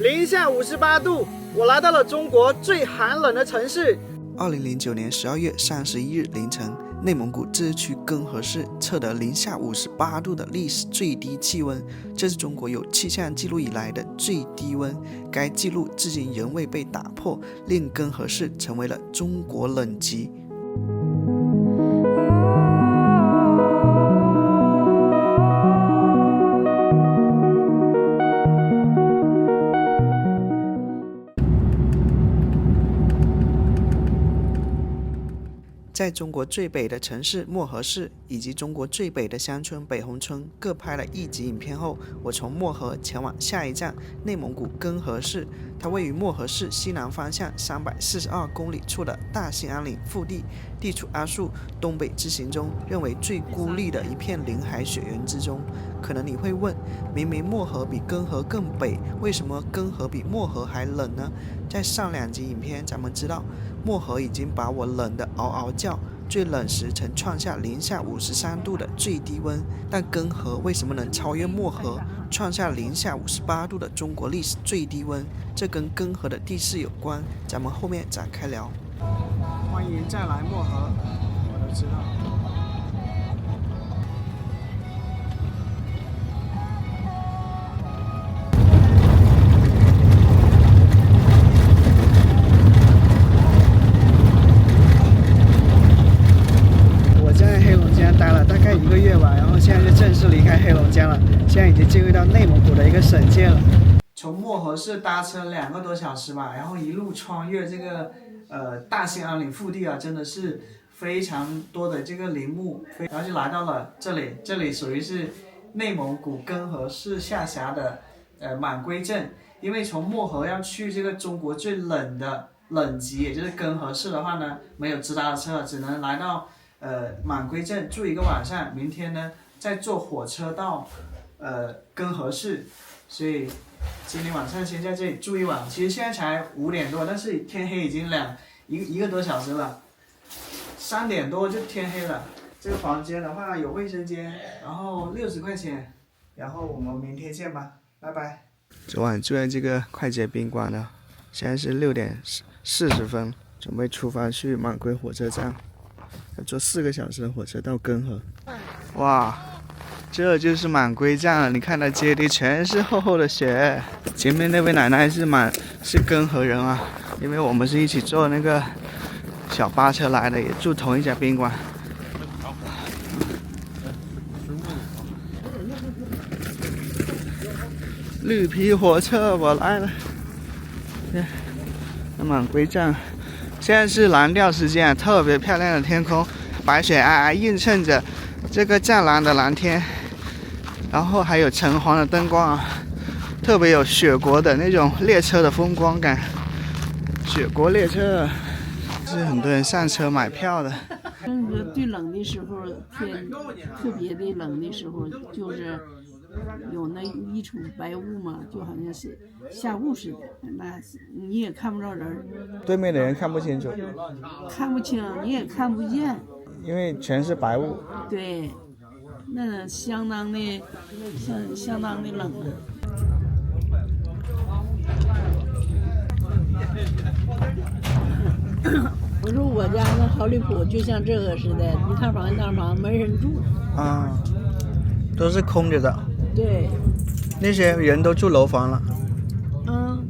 零下58度，我来到了中国最寒冷的城市。2009年12月31日凌晨，内蒙古自治区根河市测得零下58度的历史最低气温，这是中国有气象记录以来的最低温。该记录至今仍未被打破，令根河市成为了中国冷极。在中国最北的城市漠河市以及中国最北的乡村北红村各拍了1集影片后，我从漠河前往下一站内蒙古根河市。它位于漠河市西南方向342公里处的大兴安岭腹地，地处阿速东北之行中认为最孤立的一片林海雪原之中。可能你会问，明明漠河比根河更北，为什么根河比漠河还冷呢？在上2集影片咱们知道，漠河已经把我冷得嗷嗷叫，最冷时曾创下零下53度的最低温，但根河为什么能超越漠河，创下零下58度的中国历史最低温？这跟根河的地势有关，咱们后面展开聊。欢迎再来漠河，我都知道。待了大概1个月吧，然后现在就正式离开黑龙江了，现在已经进入到内蒙古的一个省界了。从漠河市搭车2个多小时吧，然后一路穿越这个大兴安岭腹地啊，真的是非常多的这个林木，然后就来到了这里，这里属于是内蒙古根河市下辖的满归镇。因为从漠河要去这个中国最冷的冷极，也就是根河市的话呢，没有直达的车，只能来到满归镇住1个晚上，明天呢再坐火车到根河市，所以今天晚上先在这里住1晚。其实现在才5点多，但是天黑已经一个多小时了，3点多就天黑了。这个房间的话有卫生间，然后60块钱，然后我们明天见吧，拜拜。昨晚住在这个快捷宾馆了，现在是6点40分，准备出发去满归火车站。要坐4个小时的火车到根河。哇，这就是满归站了，你看它阶梯全是厚厚的雪。前面那位奶奶是根河人啊，因为我们是一起坐那个小巴车来的，也住同一家宾馆。绿皮火车我来了，满归站。现在是蓝调时间，特别漂亮的天空，白雪皑皑映衬着这个湛蓝的蓝天，然后还有橙黄的灯光啊，特别有雪国的那种列车的风光感。雪国列车是很多人上车买票的。最冷的时候，天特别的冷的时候，就是有那一层白雾嘛，就好像是下雾似的，那你也看不着人，对面的人看不清楚，看不清，你也看不见，因为全是白雾。对，那相当的冷啊。我说我家那好利浦就像这个似的，一套房一套房，没人住啊，都是空着的。对，那些人都住楼房了。嗯，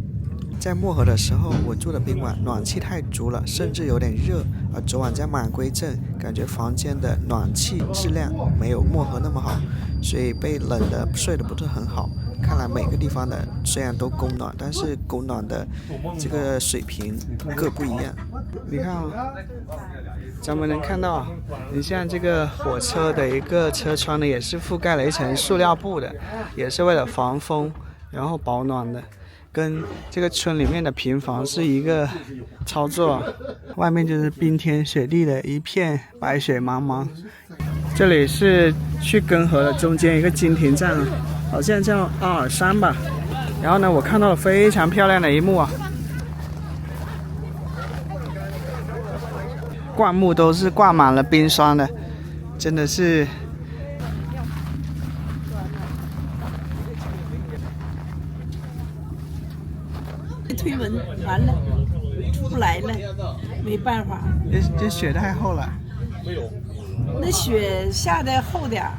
在漠河的时候，我住的宾馆暖气太足了，甚至有点热。而昨晚在满归镇，感觉房间的暖气质量没有漠河那么好，所以被冷的睡得不是很好。看来每个地方的虽然都供暖，但是供暖的这个水平各不一样。你看啊，咱们能看到，你像这个火车的一个车窗呢，也是覆盖了一层塑料布的，也是为了防风，然后保暖的。跟这个村里面的平房是一个操作，外面就是冰天雪地的一片白雪茫茫。这里是去根河的中间一个经停站，好像叫阿尔山吧。然后呢，我看到了非常漂亮的一幕啊，灌木都是挂满了冰霜的，真的是推文完了出不来了，没办法。这雪太厚了。那雪下的厚点儿，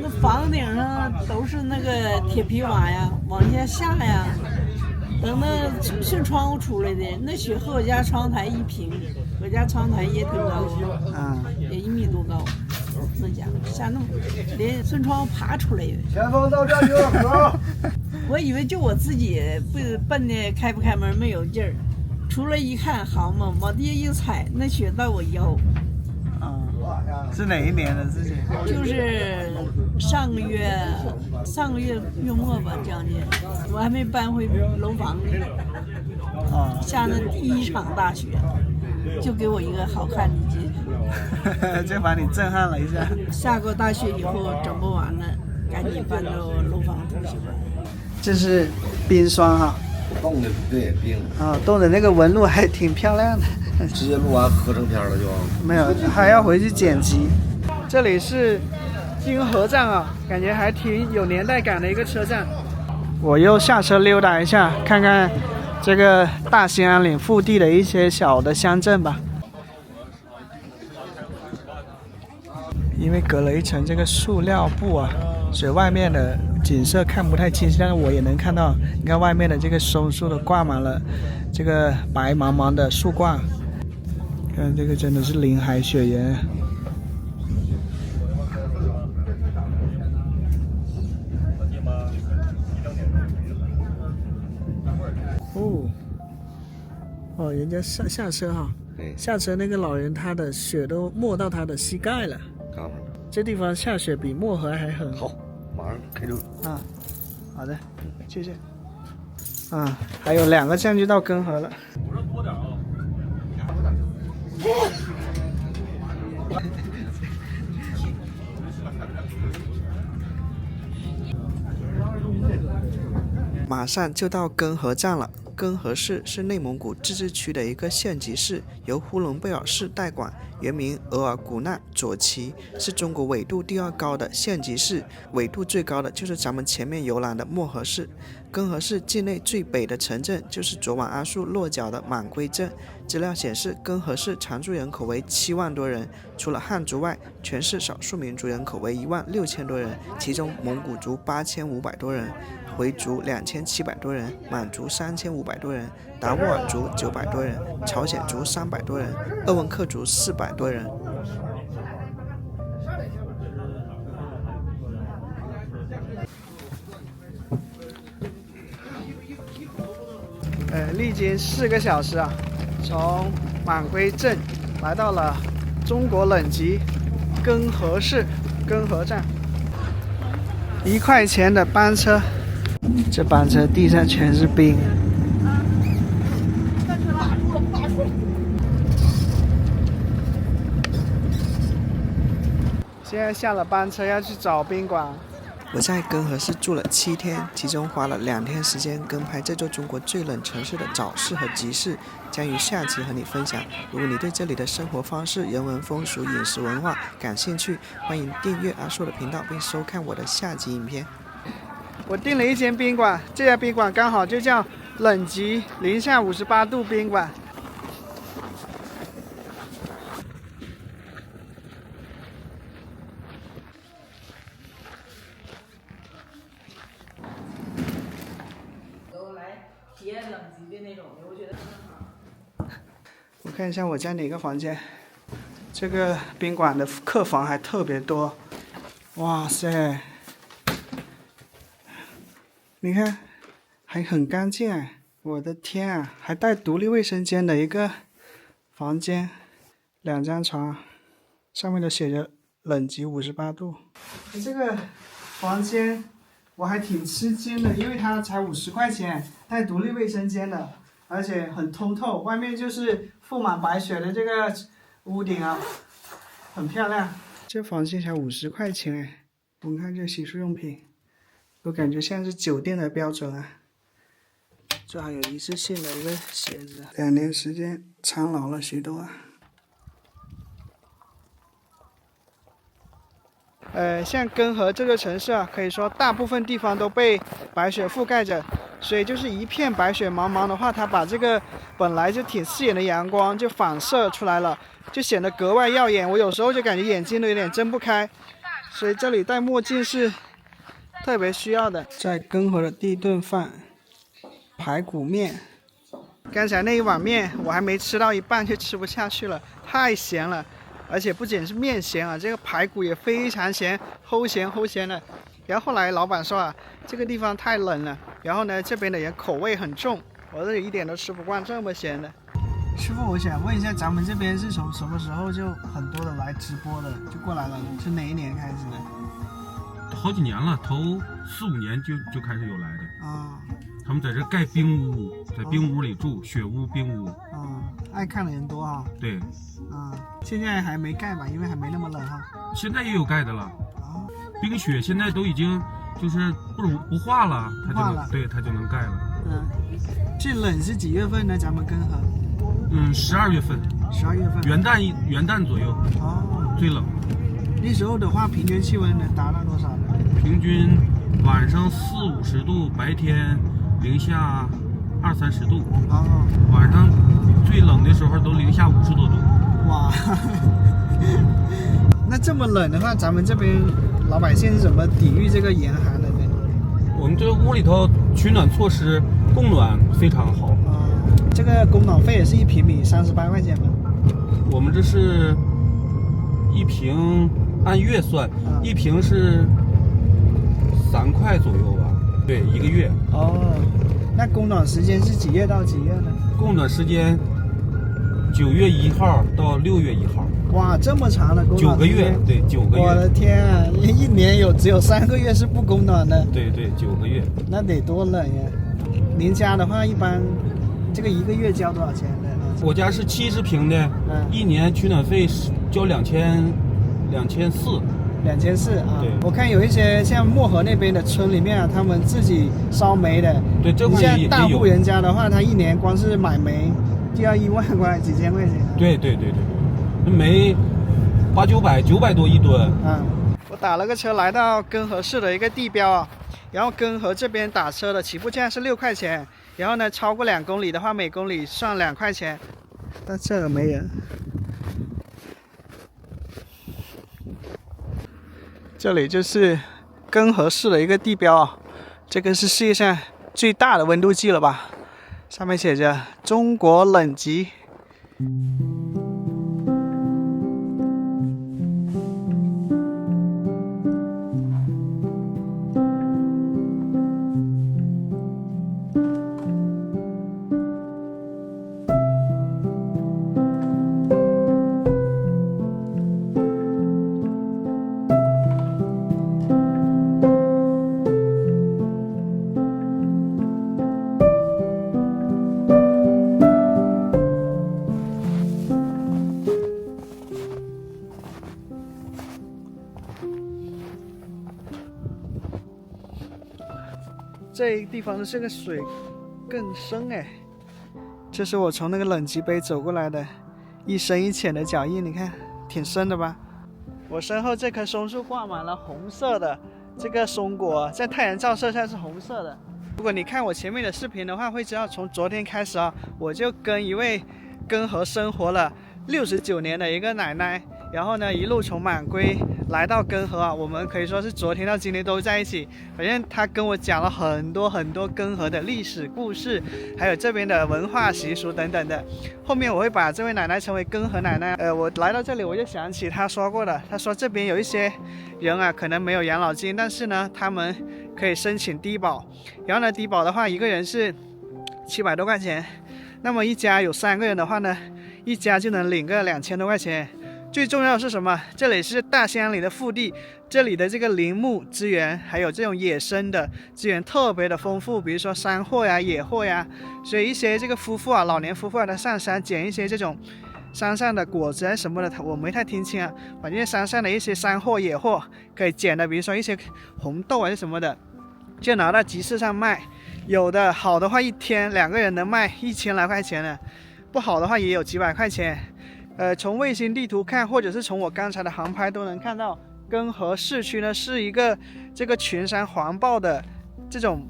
那房顶上都是那个铁皮瓦呀，往下下呀。等那顺窗户出来的，那雪和我家窗台一平，我家窗台也挺高，也1米多高。那家伙下那么连顺窗户爬出来的。前方到站就走。我以为就我自己不笨的开不开门没有劲儿，出来一看，好嘛，往地下一踩，那雪到我腰。是哪一年的事情？就是上个月月末吧，将近，我还没搬回楼房呢。下那第一场大雪，就给我一个好看的结局。就把你震撼了一下。下过大雪以后整不完了，赶紧搬到楼房住去吧。这是冰霜哈。冻的对冰。冻的那个纹路还挺漂亮的。直接录完合成片了就？没有，还要回去剪辑。这里是金河站啊，感觉还挺有年代感的一个车站。我又下车溜达一下，看看这个大兴安岭腹地的一些小的乡镇吧。因为隔了一层这个塑料布啊，所以外面的景色看不太清晰，但是我也能看到，你看外面的这个松树都挂满了这个白茫茫的树冠。看这个真的是林海雪原。人家下车哈，下车那个老人他的雪都没到他的膝盖了。这地方下雪比漠河还狠。好，马上开车。好的，谢谢。还有2个站就到根河了。我说多点啊。马上就到根河站了。根河市是内蒙古自治区的一个县级市，由呼伦贝尔市代管，原名额尔古纳左旗，是中国纬度第2高的县级市，纬度最高的就是咱们前面游览的漠河市。根河市境内最北的城镇就是昨晚阿树落脚的满归镇。资料显示，根河市常住人口为7万多人，除了汉族外，全市少数民族人口为16000多人，其中蒙古族8500多人，回族2700多人，满族3500多人，达斡尔族900多人，朝鲜族300多人，鄂温克族400多人。历经4个小时啊，从满归镇来到了中国冷极根河市根河站。1块钱的班车，这班车地上全是冰。现在下了班车要去找宾馆。我在根河市住了7天，其中花了2天时间跟拍这座中国最冷城市的早市和集市，将于下集和你分享。如果你对这里的生活方式、人文风俗、饮食文化感兴趣，欢迎订阅阿硕的频道并收看我的下集影片。我订了一间宾馆，这家宾馆刚好就叫冷极零下58度宾馆。我看一下我在哪个房间。这个宾馆的客房还特别多，哇塞！你看，还很干净哎！我的天啊，还带独立卫生间的一个房间，2张床，上面都写着冷极58度。这个房间我还挺吃惊的，因为它才50块钱，带独立卫生间的，而且很通透，外面就是覆满白雪的这个屋顶啊，很漂亮。这房间才50块钱哎！我们看这洗漱用品，我感觉像是酒店的标准啊。这还有一次性的一个鞋子，2年时间苍老了许多啊。像根河这个城市啊，可以说大部分地方都被白雪覆盖着，所以就是一片白雪茫茫的话，它把这个本来就挺刺眼的阳光就反射出来了，就显得格外耀眼。我有时候就感觉眼睛都有点睁不开，所以这里戴墨镜是特别需要的。在根河的第一顿饭，排骨面。刚才那一碗面我还没吃到一半就吃不下去了，太咸了。而且不仅是面咸啊，这个排骨也非常咸，齁咸的。然后后来老板说啊，这个地方太冷了，然后呢这边的人口味很重，我这里一点都吃不惯这么咸的。师傅，我想问一下，咱们这边是从什么时候就很多的来直播的，就过来了？是哪一年开始的？好几年了，头4、5年就开始有来的啊。他们在这盖冰屋，在冰屋里住，雪屋、冰屋。爱看的人多哈。对。现在还没盖吧，因为还没那么冷哈。现在也有盖的了。冰雪现在都已经就是不化了，它就能盖了。最冷是几月份呢？咱们根河？12月份。12月份。元旦左右。最冷。那时候的话，平均气温能达到多少呢？平均晚上40、50度，白天零下20、30度。晚上最冷的时候都零下50多度。哇，那这么冷的话，咱们这边老百姓是怎么抵御这个严寒的呢？我们这个屋里头取暖措施，供暖非常好。这个供暖费也是1平米38块钱吗？我们这是1平按月算，1平是3块左右吧？对，1个月。那供暖时间是几月到几月呢？供暖时间9月1号到6月1号。哇，这么长的供暖？9个月，对，9个月。我的天啊，一年只有3个月是不供暖的。对，9个月。那得多冷呀！您家的话，一般这个1个月交多少钱呢？我家是70平的，一年取暖费交2400。2400啊！对，我看有一些像漠河那边的村里面啊，他们自己烧煤的。对，这块也有。像大户人家的话，他一年光是买煤就要1万块、几千块钱。对，那煤800、900多1吨。我打了个车来到根河市的一个地标啊，然后根河这边打车的起步价是6块钱，然后呢超过2公里的话，每公里算2块钱。但这儿没人。这里就是根河市的一个地标啊，这个是世界上最大的温度计了吧？上面写着中国冷极。这一地方的这个水更深哎，这是我从那个冷极碑走过来的，一深一浅的脚印，你看挺深的吧？我身后这棵松树挂满了红色的这个松果，在太阳照射下是红色的。如果你看我前面的视频的话，会知道从昨天开始啊，我就跟一位根河生活了69年的一个奶奶，然后呢一路从满归来到根河啊，我们可以说是昨天到今天都在一起。反正他跟我讲了很多根河的历史故事，还有这边的文化习俗等等的。后面我会把这位奶奶称为根河奶奶。我来到这里我就想起他说过的，他说这边有一些人啊可能没有养老金，但是呢他们可以申请低保，然后呢低保的话一个人是700多块钱，那么一家有3个人的话呢，一家就能领个2000多块钱。最重要的是什么？这里是大兴里的腹地，这里的这个林木资源还有这种野生的资源特别的丰富，比如说山货呀、野货呀，所以一些这个夫妇啊，老年夫妇啊，他上山捡一些这种山上的果子啊什么的，我没太听清啊，反正山上的一些山货、野货可以捡的，比如说一些红豆啊什么的，就拿到集市上卖。有的好的话，一天2个人能卖1000来块钱呢，不好的话也有几百块钱。从卫星地图看，或者是从我刚才的航拍都能看到，根河市区呢是一个这个群山环抱的这种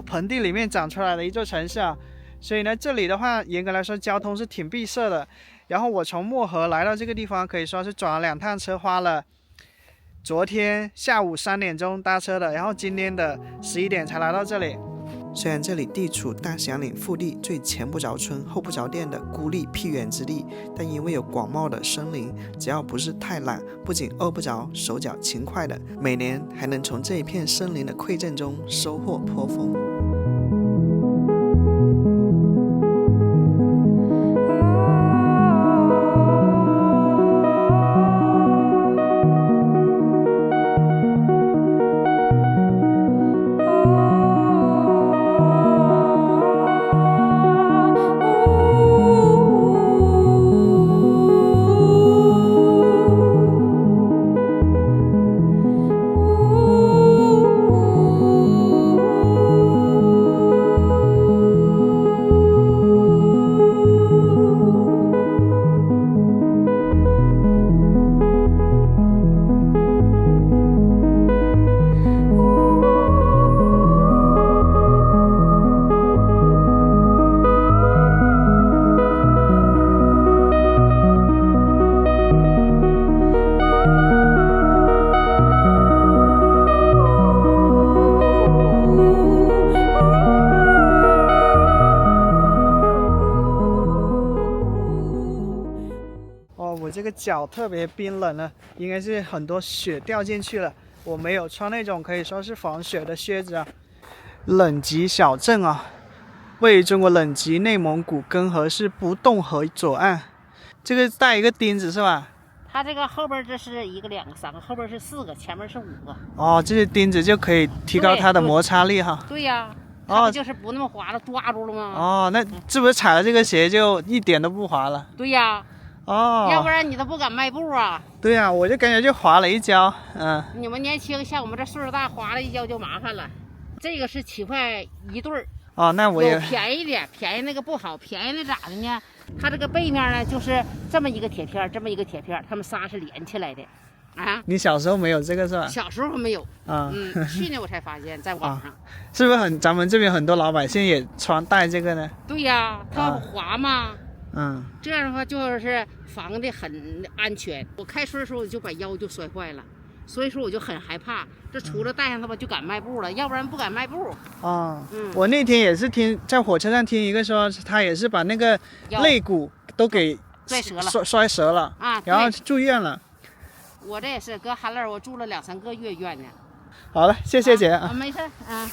盆地里面长出来的一座城市啊，所以呢，这里的话严格来说交通是挺闭塞的。然后我从漠河来到这个地方，可以说是转了2趟车，花了昨天下午3点钟搭车的，然后今天的11点才来到这里。虽然这里地处大祥岭腹地最前不着村后不着店的孤立僻远之地，但因为有广袤的森林，只要不是太懒，不仅饿不着，手脚勤快的，每年还能从这一片森林的馈赠中收获颇丰。我这个脚特别冰冷呢，应该是很多雪掉进去了。我没有穿那种可以说是防雪的靴子啊。冷极小镇啊，位于中国冷极内蒙古根河市不冻河左岸。这个带一个钉子是吧？它这个后边这是1个、2个、3个，后边是4个，前面是5个。哦，这些钉子就可以提高它的摩擦力哈。对呀，它不就是不那么滑了，抓住了吗？哦，那是不是踩了这个鞋就一点都不滑了？对呀。哦，要不然你都不敢迈步啊。对呀，我就感觉就滑了一跤，你们年轻，像我们这岁数大，滑了一跤就麻烦了。这个是7块1对儿。哦，那我也有便宜的，便宜那个不好，便宜的咋的呢？它这个背面呢，就是这么一个铁片，这么一个铁片，它们仨是连起来的。啊，你小时候没有这个是吧？小时候没有啊，去年我才发现，在网上。是不是咱们这边很多老百姓也戴这个呢？对呀，它滑嘛。这样的话就是防的很安全。我开春的时候我就把腰就摔坏了，所以说我就很害怕。这除了戴上它吧，就敢迈步了，要不然不敢迈步。我那天也是在火车上听一个说，他也是把那个肋骨都给摔折了啊，然后住院了。我这也是搁寒冷，我住了2、3个月院呢。好了，谢谢姐啊。没事啊。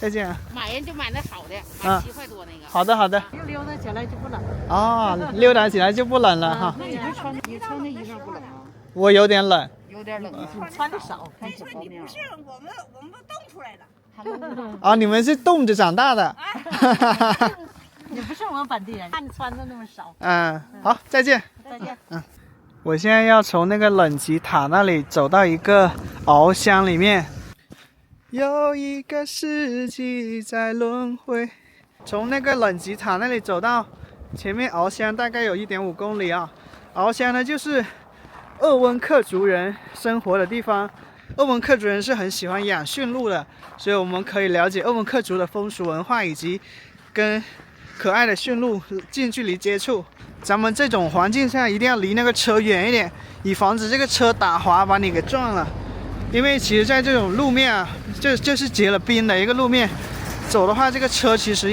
再见啊！买人就买那好的，买7块多那个。好的好的。溜达起来就不冷。哦，溜达起来就不冷了哈。那你穿的衣裳不冷啊？我有点冷。有点冷，穿的少，看小方面。不是我们冻出来的。哦，你们是冻着长大的。你不是我们本地人，看你穿的那么少。好，再见。再见。我现在要从那个冷极塔那里走到一个翱翔里面。有一个世纪在轮回，从那个冷极塔那里走到前面翱翔大概有1.5公里啊。翱翔呢就是鄂温克族人生活的地方。鄂温克族人是很喜欢养驯鹿的，所以我们可以了解鄂温克族的风俗文化以及跟可爱的驯鹿近距离接触。咱们这种环境下一定要离那个车远一点，以防止这个车打滑把你给撞了。因为其实在这种路面啊，就是结了冰的一个路面，走的话这个车其实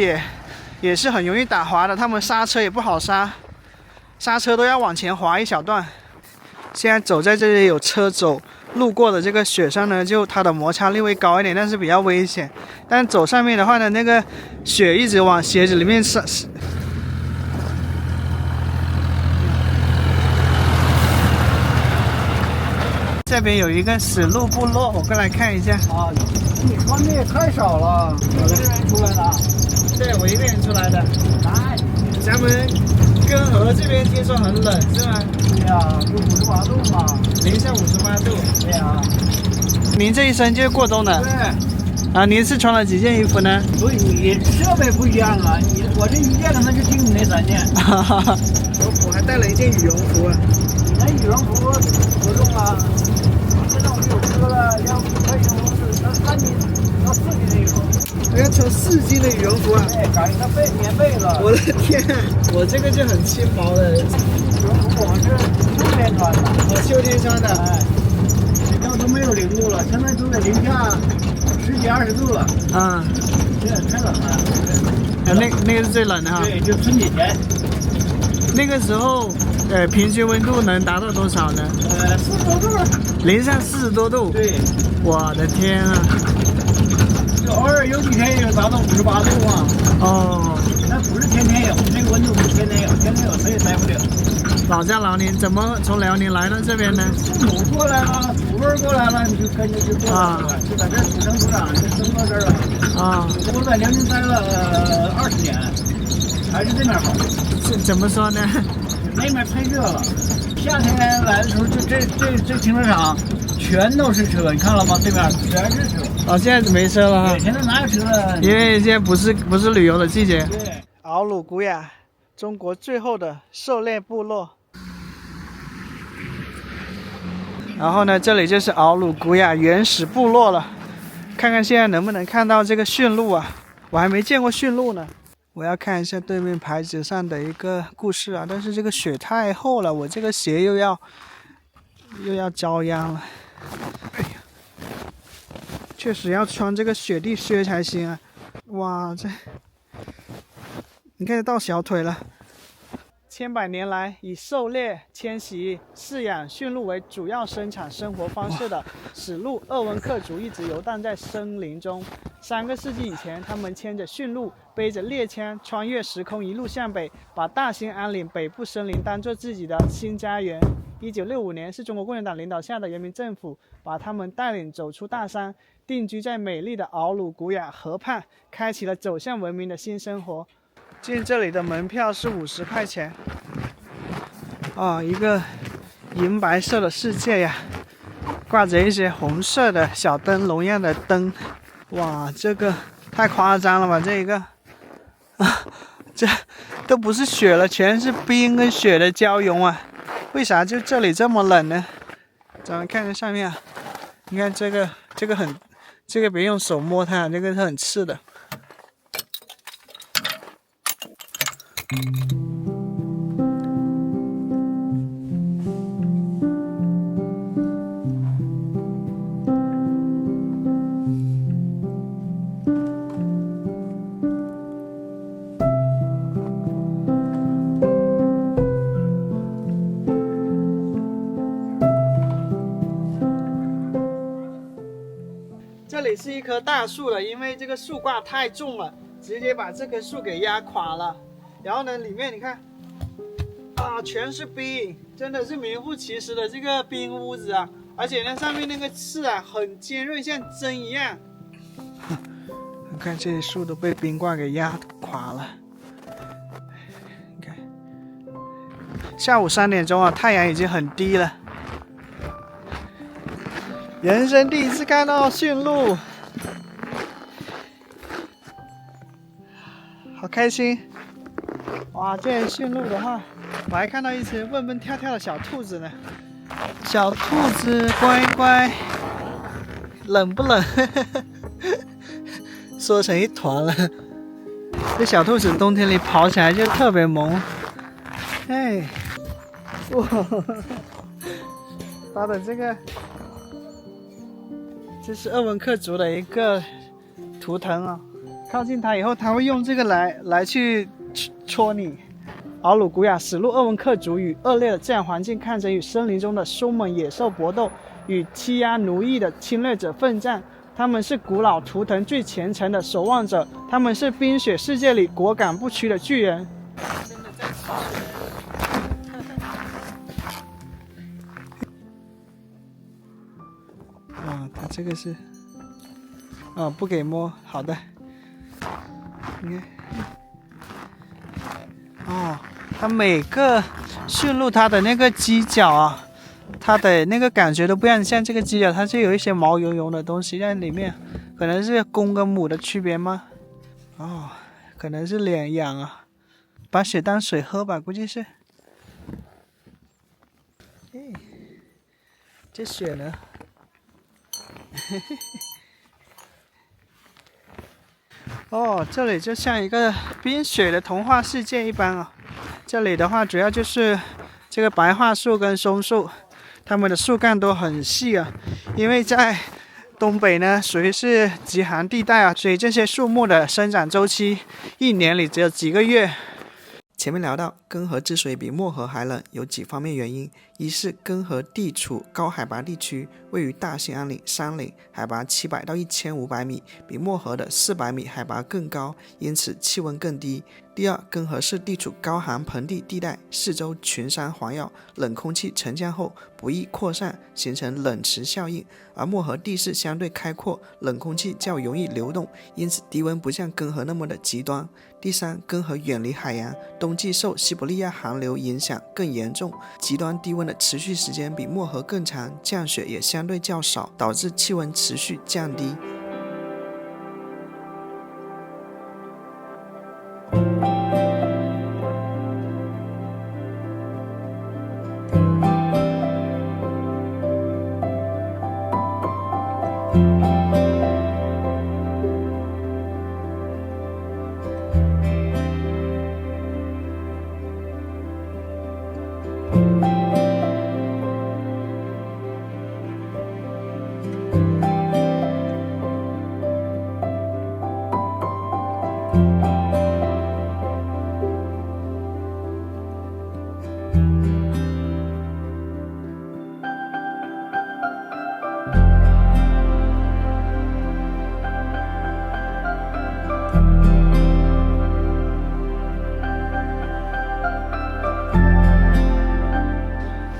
也是很容易打滑的，他们刹车也不好刹，刹车都要往前滑一小段。现在走在这里有车走路过的这个雪上呢，就它的摩擦力会高一点，但是比较危险。但走上面的话呢，那个雪一直往鞋子里面渗。这边有一个死鹿部落，我过来看一下。啊，你穿的也太少了。我一个人出来的。对，我一个人出来的。来，咱们根河这边听说很冷是吗？对呀，就58度嘛。零下58度。对呀。您这一身就是过冬的。对。您是穿了几件衣服呢？所以你设备不一样啊，我这一件可能就听你那3件。我还带了一件羽绒服。你那羽绒服不用啊。现在我们有车了，要不可以用3斤到4斤的羽绒服。我要穿4斤的羽绒服啊！哎，赶上被棉被了。我的天啊，我这个就很轻薄的，羽绒服我是秋天穿的，秋天穿的。哎，现在都没有0度了，现在都在零下10几20度了。啊，现在太冷了。那个是最冷的哈。对，就春节前。那个时候，平均温度能达到多少呢？40多度。零上40多度。对。我的天啊！就偶尔有几天也有达到58度嘛。哦。那不是天天有，这个温度不是天天有，天天有谁也待不了。老家辽宁，怎么从辽宁来到这边呢？父母过来了，土味过来了，你就跟着就过来了，就在这土生土长，就生到这儿了。啊。我在辽宁待了20年，还是这面好。怎么说呢？那面太热了，夏天来的时候，就这停车场全都是车，你看了吗？这面全是车。哦，现在没车了哈。对，现在哪有车了？因为现在不是旅游的季节。对。敖鲁古雅，中国最后的狩猎部落。然后呢，这里就是敖鲁古雅原始部落了。看看现在能不能看到这个驯鹿啊？我还没见过驯鹿呢。我要看一下对面牌子上的一个故事啊，但是这个雪太厚了，我这个鞋又要遭殃了。哎呀，确实要穿这个雪地靴才行啊！哇，这你看到小腿了。千百年来，以狩猎、迁徙、饲养驯鹿为主要生产生活方式的史路鄂温克族一直游荡在森林中。3个世纪以前，他们牵着驯鹿，背着猎枪，穿越时空，一路向北，把大兴安岭北部森林当作自己的新家园。1965年，是中国共产党领导下的人民政府把他们带领走出大山，定居在美丽的敖鲁古雅河畔，开启了走向文明的新生活。进这里的门票是50块钱。一个银白色的世界呀，挂着一些红色的小灯笼样的灯。哇，这个太夸张了吧！这一个这都不是雪了，全是冰跟雪的交融啊！为啥就这里这么冷呢？咱们看看上面啊，你看这个别用手摸它，这个是很刺的。这里是一棵大树了，因为这个树挂太重了，直接把这棵树给压垮了。然后呢，里面你看，全是冰，真的是名副其实的这个冰屋子啊！而且呢，上面那个刺啊，很尖锐，像针一样。你看这些树都被冰挂给压垮了。你看，下午3点钟啊，太阳已经很低了。人生第一次看到驯鹿，好开心！哇，这驯鹿的话，我还看到一只蹦蹦跳跳的小兔子呢。小兔子乖乖，冷不冷？缩成一团了。这小兔子冬天里跑起来就特别萌。哎，哇，它的这个。这是鄂温克族的一个图腾啊，靠近它以后，它会用这个来去戳你。敖鲁古雅史路鄂温克族与恶劣的自然环境抗争，与森林中的凶猛野兽搏斗，与欺压奴役的侵略者奋战。他们是古老图腾最虔诚的守望者，他们是冰雪世界里果敢不屈的巨人。它这个是，不给摸，好的。你看，它每个驯鹿它的那个犄角啊，它的那个感觉都不一样。像这个犄角，它就有一些毛茸茸的东西在里面，可能是公跟母的区别吗？可能是脸痒啊，把血当水喝吧，估计是。这血呢？哦，这里就像一个冰雪的童话世界一般啊。这里的话，主要就是这个白桦树跟松树，它们的树干都很细啊。因为在东北呢，属于是极寒地带啊，所以这些树木的生长周期一年里只有几个月。前面聊到，根河之所以比漠河还冷，有几方面原因。一是根河地处高海拔地区，位于大兴安岭山岭，海拔700到1500米，比漠河的400米海拔更高，因此气温更低。第二，根河是地处高寒盆地地带，四周群山环绕，冷空气沉降后不易扩散，形成冷池效应。而漠河地势相对开阔，冷空气较容易流动，因此低温不像根河那么的极端。第三，根河远离海洋，冬季受西伯利亚寒流影响更严重，极端低温的持续时间比漠河更长，降雪也相对较少，导致气温持续降低。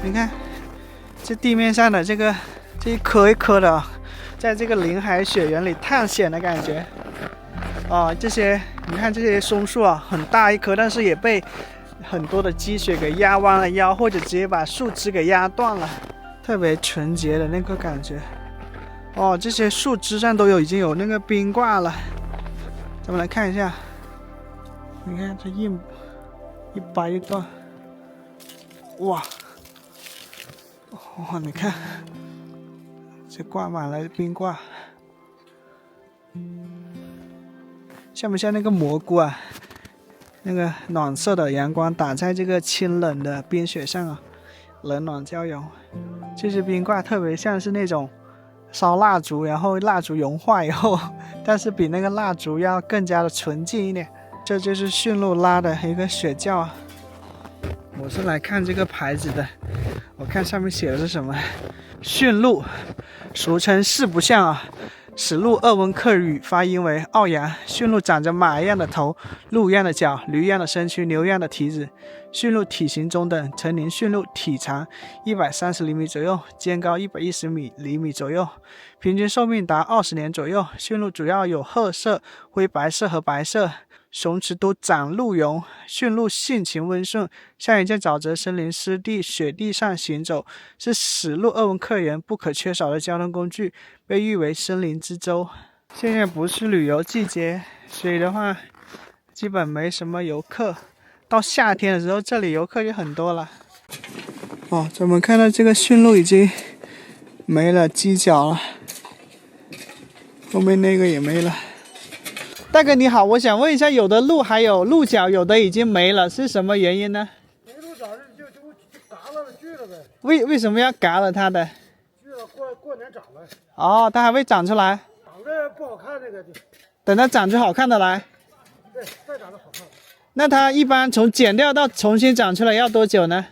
你看，这地面上的这一颗一颗的，在这个林海雪原里探险的感觉。这些你看这些松树啊，很大一棵，但是也被很多的积雪给压弯了腰，或者直接把树枝给压断了，特别纯洁的那个感觉。这些树枝上已经有那个冰挂了。咱们来看一下，你看这一掰一段，哇！你看，这挂满了冰挂，像不像那个蘑菇啊？那个暖色的阳光打在这个清冷的冰雪上啊，冷暖交融。这些冰挂特别像是那种烧蜡烛，然后蜡烛融化以后，但是比那个蜡烛要更加的纯净一点。这就是驯鹿拉的一个雪橇啊。我是来看这个牌子的，我看上面写的是什么？驯鹿，俗称四不像啊。此鹿鄂温克语发音为奥阳。驯鹿长着马一样的头，鹿一样的脚，驴一样的身躯，牛一样的蹄子。驯鹿体型中等，成年驯鹿体长130厘米左右，肩高110厘米左右，平均寿命达20年左右。驯鹿主要有褐色、灰白色和白色。雄雌都长鹿茸，驯鹿性情温顺，善于在沼泽、森林、湿地、雪地上行走，是史路鄂温克人不可缺少的交通工具，被誉为森林之州。现在不是旅游季节，所以的话基本没什么游客。到夏天的时候，这里游客就很多了。咱们看到这个驯鹿已经没了犄角了，后面那个也没了。大哥你好，我想问一下，有的鹿还有鹿角，有的已经没了，是什么原因呢？没鹿角就嘎了锯了呗。为什么要嘎了它的？锯了过年长了。它还会长出来？长得不好看那个就。等它长出好看的来。对，再长得好看。那它一般从剪掉到重新长出来要多久呢？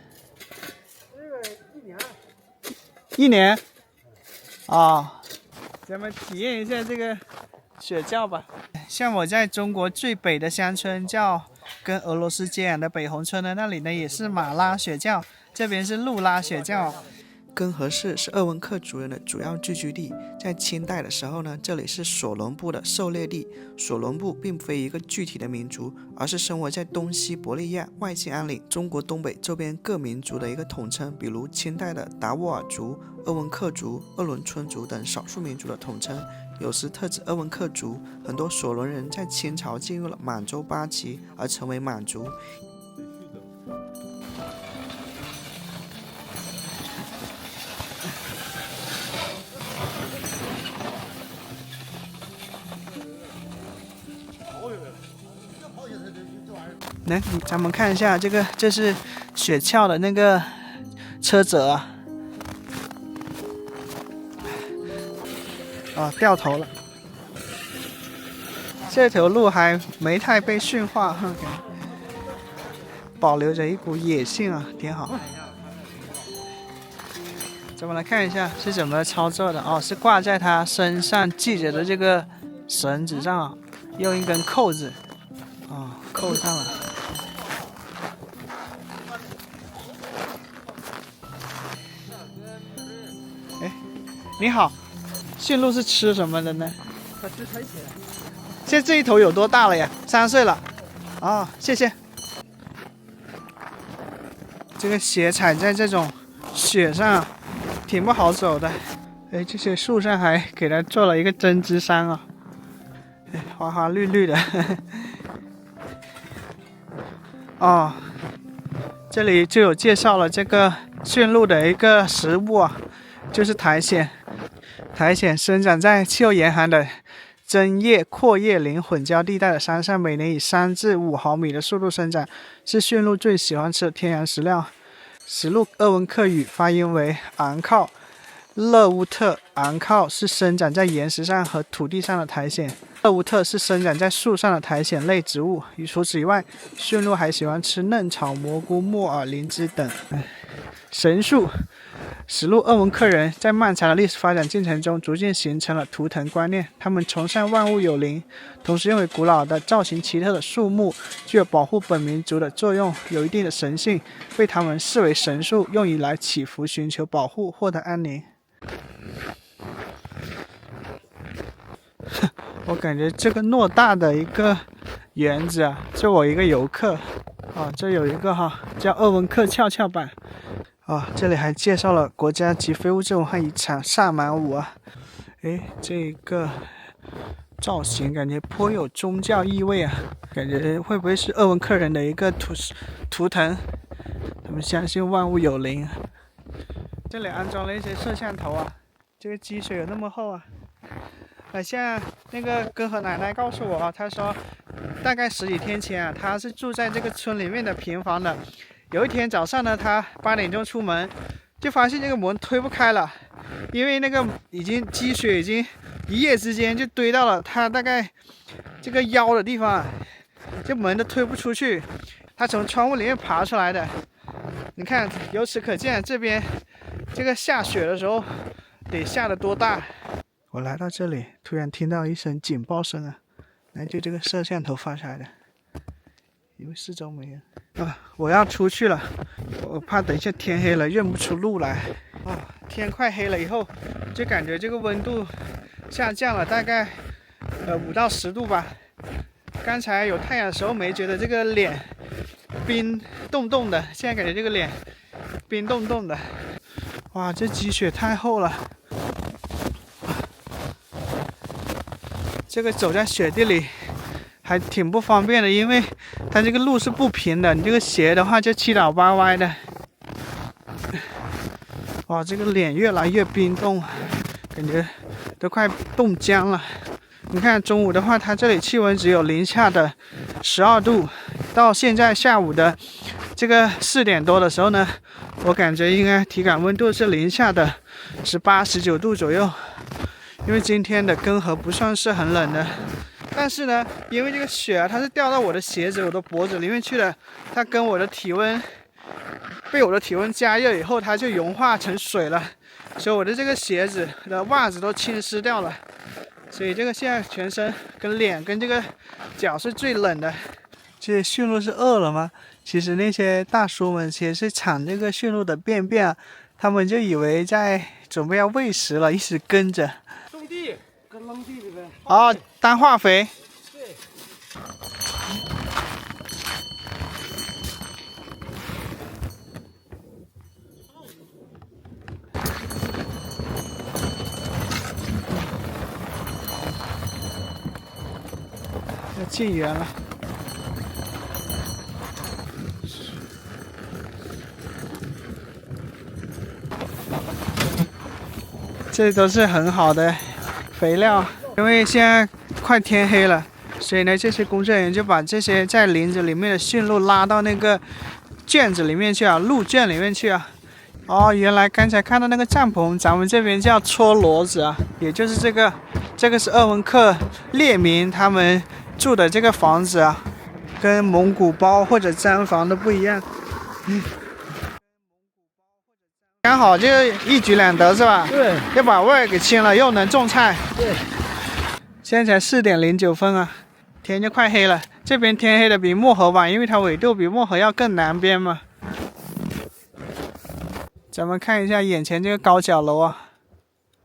这个1年。1年？咱们体验一下这个雪橇吧。像我在中国最北的乡村叫跟俄罗斯接壤的北红村呢，那里呢也是马拉雪橇，这边是鹿拉雪橇。根河市是鄂温克族人的主要聚居地，在清代的时候呢，这里是索伦部的狩猎地。索伦部并非一个具体的民族，而是生活在东西伯利亚、外兴安岭、中国东北周边各民族的一个统称，比如清代的达斡尔族、鄂温克族、鄂伦春族等少数民族的统称，有时特指鄂温克族。很多索伦人在清朝进入了满洲八旗而成为满族。来，咱们看一下这个，这是雪橇的那个车辙啊。哦，掉头了。这条路还没太被驯化，保留着一股野性啊，挺好。咱们来看一下是怎么操作的哦，是挂在他身上系着的这个绳子上啊，用一根扣子啊扣上了。哎，你好，驯鹿是吃什么的呢？它吃苔藓。现在这一头有多大了呀？3岁了。哦，谢谢。这个鞋踩在这种雪上，挺不好走的。哎，这些树上还给它做了一个针织衫啊，哎，花花绿绿的。哦，这里就有介绍了这个驯鹿的一个食物啊，就是苔藓。苔藓生长在气候严寒的针叶、阔叶林混交地带的山上，每年以3至5毫米的速度生长，是驯鹿最喜欢吃的天然食料。实录鄂温克语发音为昂靠，勒乌特。昂靠是生长在岩石上和土地上的苔藓，勒乌特是生长在树上的苔藓类植物。除此以外，驯鹿还喜欢吃嫩草、蘑菇、木耳、灵芝等。神树。实录鄂温克人在漫长的历史发展进程中逐渐形成了图腾观念，他们崇尚万物有灵，同时认为古老的造型奇特的树木具有保护本民族的作用，有一定的神性，被他们视为神树，用以来祈福、寻求保护、获得安宁。我感觉这个偌大的一个园子啊，就我一个游客啊，这有一个叫鄂温克跷跷板。这里还介绍了国家级非物质文化遗产萨满舞啊。诶，这个造型感觉颇有宗教意味啊，感觉会不会是鄂温克人的一个图腾？他们相信万物有灵。这里安装了一些摄像头啊，这个积水有那么厚啊。像那个哥和奶奶告诉我，他说大概10几天前啊，他是住在这个村里面的平房的。有一天早上呢，他8点钟出门，就发现这个门推不开了，因为那个积雪已经一夜之间就堆到了他大概这个腰的地方，这门都推不出去。他从窗户里面爬出来的，你看，由此可见这边这个下雪的时候得下得多大。我来到这里，突然听到一声警报声啊，就这个摄像头发出来的。因为四周没人我要出去了，我怕等一下天黑了认不出路来。天快黑了以后，就感觉这个温度下降了，大概5到10度吧。刚才有太阳的时候没觉得这个脸冰冻冻的，现在感觉这个脸冰冻冻的。哇，这积雪太厚了，这个走在雪地里还挺不方便的，因为它这个路是不平的，你这个鞋的话就七倒八歪的。哇，这个脸越来越冰冻，感觉都快冻僵了。你看中午的话，它这里气温只有零下的12度，到现在下午的这个4点多的时候呢，我感觉应该体感温度是零下的18、19度左右。因为今天的根河不算是很冷的。但是呢，因为这个雪啊，它是掉到我的鞋子、我的脖子里面去了，它跟我的体温被我的体温加热以后，它就融化成水了，所以我的这个鞋子的袜子都浸湿掉了。所以这个现在全身跟脸跟这个脚是最冷的。这些驯鹿是饿了吗？其实那些大叔们其实是铲这个驯鹿的便便啊，他们就以为在准备要喂食了，一直跟着。种地跟扔地里呗。当化肥。对。要进园了。这都是很好的肥料，因为现在快天黑了，所以呢，这些工作人员就把这些在林子里面的驯鹿拉到那个圈子里面去啊，鹿圈里面去啊。哦，原来刚才看到那个帐篷，咱们这边叫搓骡子啊，也就是这个是鄂温克猎民他们住的这个房子啊，跟蒙古包或者毡房都不一样。刚好就一举两得是吧？对，又把味儿给清了，又能种菜。对。现在才4:09啊，天就快黑了。这边天黑的比漠河晚，因为它纬度比漠河要更南边嘛。咱们看一下眼前这个高脚楼啊，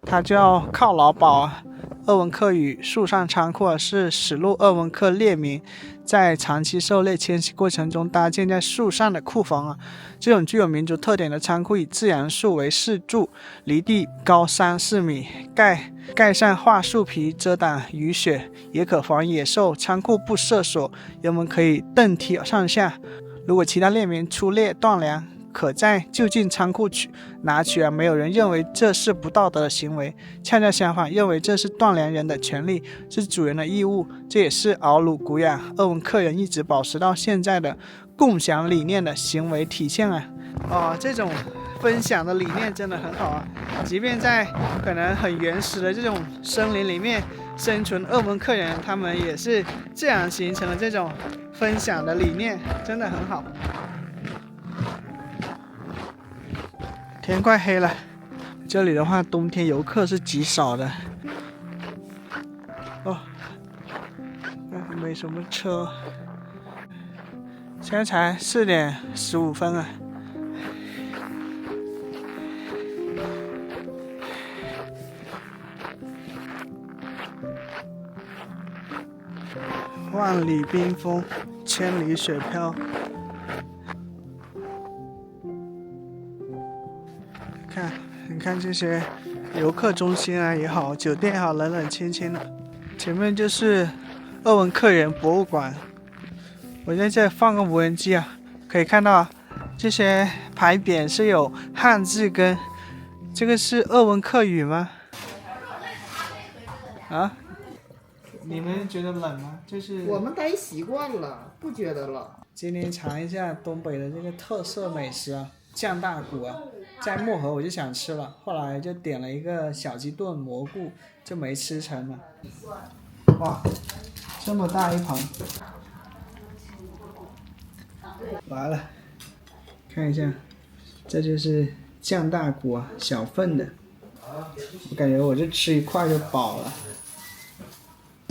它叫犒劳堡啊。鄂温克语树上仓库是史路鄂温克猎民在长期狩猎迁徙过程中搭建在树上的库房啊。这种具有民族特点的仓库以自然树为四柱，离地高3-4米，盖上桦树皮遮挡雨雪，也可防野兽。仓库不设锁，人们可以蹬梯上下。如果其他猎民出猎断粮，可在就近仓库拿取啊，没有人认为这是不道德的行为，恰恰相反，认为这是断粮人的权利，是主人的义务。这也是敖鲁古雅鄂温克人一直保持到现在的共享理念的行为体现啊。这种分享的理念真的很好啊，即便在可能很原始的这种森林里面生存，鄂温克人他们也是这样形成了这种分享的理念，真的很好。天快黑了，这里的话冬天游客是极少的。哦，没什么车。现在才4:15啊。万里冰封，千里雪飘。你看这些游客中心啊也好，酒店也好，冷冷清清的。前面就是鄂温克人博物馆。我在这放个无人机啊，可以看到这些牌匾是有汉字跟这个是鄂温克语吗？啊？你们觉得冷吗？就是我们待习惯了，不觉得冷。今天尝一下东北的这个特色美食啊，酱大骨啊，在漠河我就想吃了，后来就点了一个小鸡炖蘑菇，就没吃成了。哇，这么大一盘！来了，看一下，这就是酱大骨啊，小份的。我感觉我就吃一块就饱了。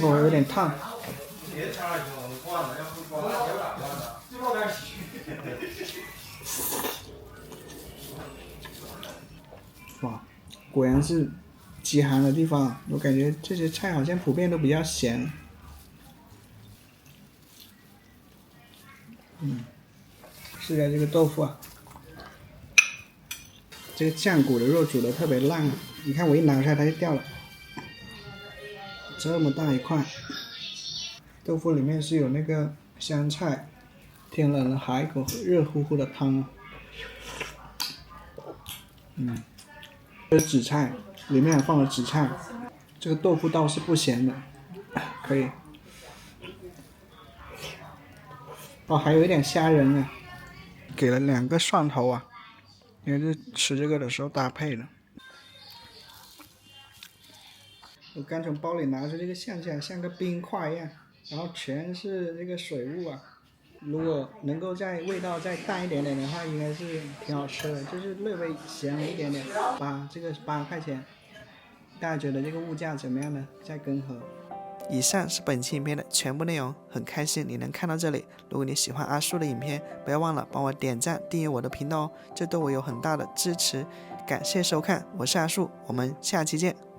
我有点烫。哇，果然是极寒的地方，我感觉这些菜好像普遍都比较咸。试一下这个豆腐啊，这个酱骨的肉煮的特别烂啊，你看我一拿出来它就掉了。这么大一块，豆腐里面是有那个香菜，天冷了还一口热乎乎的汤。这是紫菜，里面还放了紫菜。这个豆腐倒是不咸的，可以。哦，还有一点虾仁啊，给了2个蒜头啊，因为是吃这个的时候搭配的。我刚从包里拿出这个像起来像个冰块一样，然后全是这个水雾啊。如果能够味道再淡一点点的话，应该是挺好吃的，就是略微咸了一点点。这个8块钱，大家觉得这个物价怎么样呢？在根河。以上是本期影片的全部内容，很开心你能看到这里。如果你喜欢阿树的影片，不要忘了帮我点赞订阅我的频道哦，这对我有很大的支持。感谢收看，我是阿树，我们下期见。